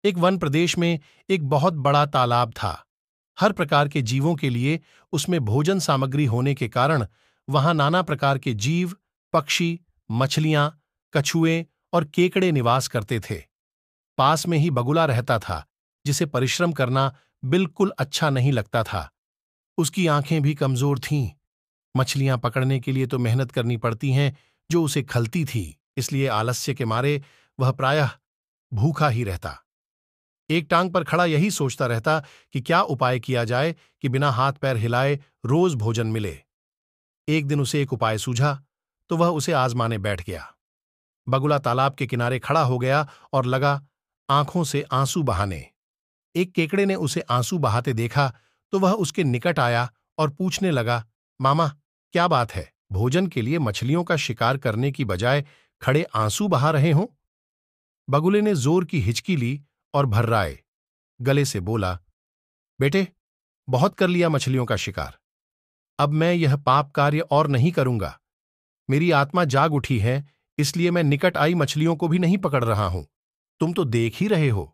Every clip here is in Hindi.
एक वन प्रदेश में एक बहुत बड़ा तालाब था। हर प्रकार के जीवों के लिए उसमें भोजन सामग्री होने के कारण वहां नाना प्रकार के जीव, पक्षी, मछलियां, कछुए और केकड़े निवास करते थे। पास में ही बगुला रहता था, जिसे परिश्रम करना बिल्कुल अच्छा नहीं लगता था। उसकी आंखें भी कमजोर थीं। मछलियां पकड़ने के लिए तो मेहनत करनी पड़ती हैं, जो उसे खलती थी, इसलिए आलस्य के मारे वह प्रायः भूखा ही रहता। एक टांग पर खड़ा यही सोचता रहता कि क्या उपाय किया जाए कि बिना हाथ पैर हिलाए रोज भोजन मिले। एक दिन उसे एक उपाय सूझा, तो वह उसे आजमाने बैठ गया। बगुला तालाब के किनारे खड़ा हो गया और लगा आंखों से आंसू बहाने। एक केकड़े ने उसे आंसू बहाते देखा तो वह उसके निकट आया और पूछने लगा, मामा, क्या बात है? भोजन के लिए मछलियों का शिकार करने की बजाय खड़े आंसू बहा रहे हो? बगुले ने जोर की हिचकी ली और भर्राए गले से बोला, बेटे, बहुत कर लिया मछलियों का शिकार। अब मैं यह पाप कार्य और नहीं करूंगा। मेरी आत्मा जाग उठी है, इसलिए मैं निकट आई मछलियों को भी नहीं पकड़ रहा हूं। तुम तो देख ही रहे हो।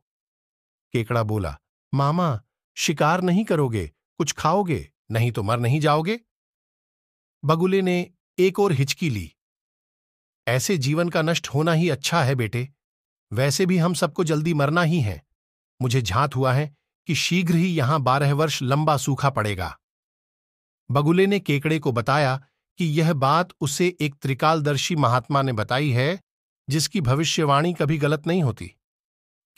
केकड़ा बोला, मामा, शिकार नहीं करोगे, कुछ खाओगे, नहीं तो मर नहीं जाओगे? बगुले ने एक और हिचकी ली। ऐसे जीवन का नष्ट होना ही अच्छा है बेटे। वैसे भी हम सबको जल्दी मरना ही है। मुझे झात हुआ है कि शीघ्र ही यहां 12 वर्ष लंबा सूखा पड़ेगा। बगुले ने केकड़े को बताया कि यह बात उसे एक त्रिकालदर्शी महात्मा ने बताई है, जिसकी भविष्यवाणी कभी गलत नहीं होती।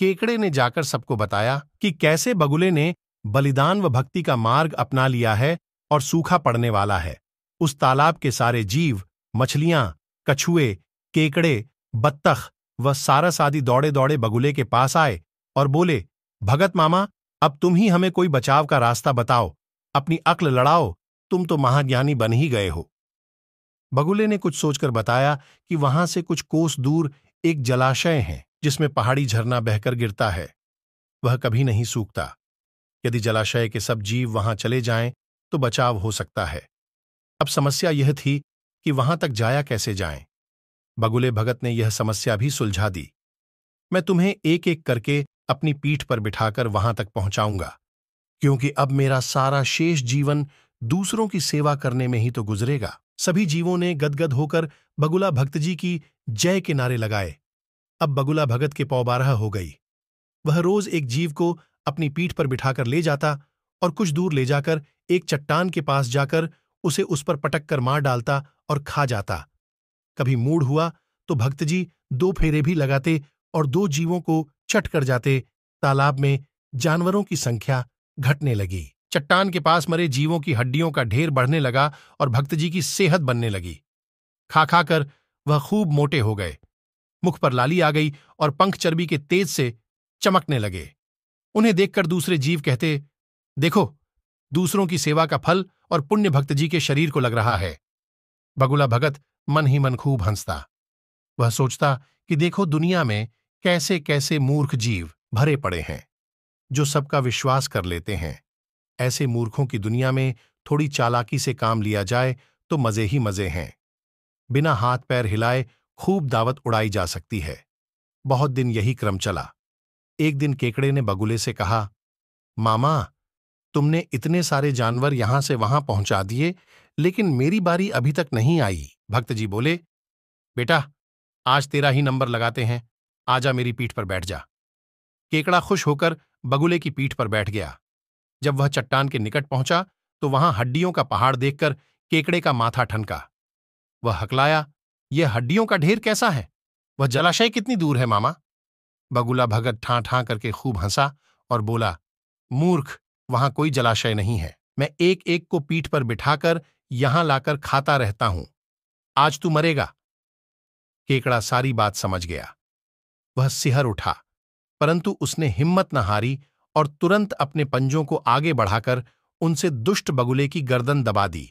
केकड़े ने जाकर सबको बताया कि कैसे बगुले ने बलिदान व भक्ति का मार्ग अपना लिया है और सूखा पड़ने वाला है। उस तालाब के सारे जीव, मछलियां, कछुए, केकड़े, बत्तख व सारस आदि दौड़े दौड़े बगुले के पास आए और बोले, भगत मामा, अब तुम ही हमें कोई बचाव का रास्ता बताओ, अपनी अक्ल लड़ाओ, तुम तो महाज्ञानी बन ही गए हो। बगुले ने कुछ सोचकर बताया कि वहां से कुछ कोस दूर एक जलाशय है, जिसमें पहाड़ी झरना बहकर गिरता है। वह कभी नहीं सूखता। यदि जलाशय के सब जीव वहां चले जाएं तो बचाव हो सकता है। अब समस्या यह थी कि वहां तक जाया कैसे जाएं। बगुले भगत ने यह समस्या भी सुलझा दी। मैं तुम्हें एक एक करके अपनी पीठ पर बिठाकर वहां तक पहुंचाऊंगा, क्योंकि अब मेरा सारा शेष जीवन दूसरों की सेवा करने में ही तो गुजरेगा। सभी जीवों ने गदगद होकर बगुला भक्त जी की जय के नारे लगाए। अब बगुला भगत के पौबारह हो गई। वह रोज एक जीव को अपनी पीठ पर बिठाकर ले जाता और कुछ दूर ले जाकर एक चट्टान के पास जाकर उसे उस पर पटक कर मार डालता और खा जाता। कभी मूड हुआ तो भक्त जी 2 फेरे भी लगाते और 2 जीवों को चट कर जाते। तालाब में जानवरों की संख्या घटने लगी। चट्टान के पास मरे जीवों की हड्डियों का ढेर बढ़ने लगा और भक्त जी की सेहत बनने लगी। खा खा कर वह खूब मोटे हो गए। मुख पर लाली आ गई और पंख चर्बी के तेज से चमकने लगे। उन्हें देखकर दूसरे जीव कहते, देखो, दूसरों की सेवा का फल और पुण्य भक्त जी के शरीर को लग रहा है। बगुला भगत मन ही मन खूब हंसता। वह सोचता कि देखो, दुनिया में कैसे कैसे मूर्ख जीव भरे पड़े हैं, जो सबका विश्वास कर लेते हैं। ऐसे मूर्खों की दुनिया में थोड़ी चालाकी से काम लिया जाए तो मजे ही मजे हैं। बिना हाथ पैर हिलाए खूब दावत उड़ाई जा सकती है। बहुत दिन यही क्रम चला। एक दिन केकड़े ने बगुले से कहा, मामा, तुमने इतने सारे जानवर यहां से वहां पहुंचा दिए, लेकिन मेरी बारी अभी तक नहीं आई। भक्त जी बोले, बेटा, आज तेरा ही नंबर लगाते हैं, आजा मेरी पीठ पर बैठ जा। केकड़ा खुश होकर बगुले की पीठ पर बैठ गया। जब वह चट्टान के निकट पहुंचा तो वहां हड्डियों का पहाड़ देखकर केकड़े का माथा ठनका। वह हकलाया, यह हड्डियों का ढेर कैसा है? वह जलाशय कितनी दूर है मामा? बगुला भगत ठां ठां करके खूब हंसा और बोला, मूर्ख, वहां कोई जलाशय नहीं है। मैं एक एक को पीठ पर बिठाकर यहां लाकर खाता रहता हूं। आज तू मरेगा। केकड़ा सारी बात समझ गया। वह सिहर उठा, परंतु उसने हिम्मत न हारी और तुरंत अपने पंजों को आगे बढ़ाकर उनसे दुष्ट बगुले की गर्दन दबा दी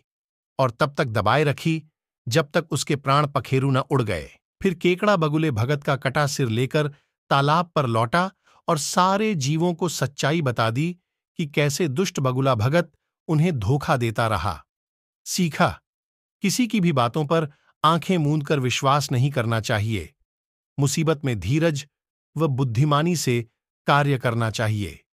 और तब तक दबाए रखी जब तक उसके प्राण पखेरु न उड़ गए। फिर केकड़ा बगुले भगत का कटा सिर लेकर तालाब पर लौटा और सारे जीवों को सच्चाई बता दी कि कैसे दुष्ट बगुला भगत उन्हें धोखा देता रहा। सीखा, किसी की भी बातों पर आंखें मूंद कर विश्वास नहीं करना चाहिए। मुसीबत में धीरज व बुद्धिमानी से कार्य करना चाहिए।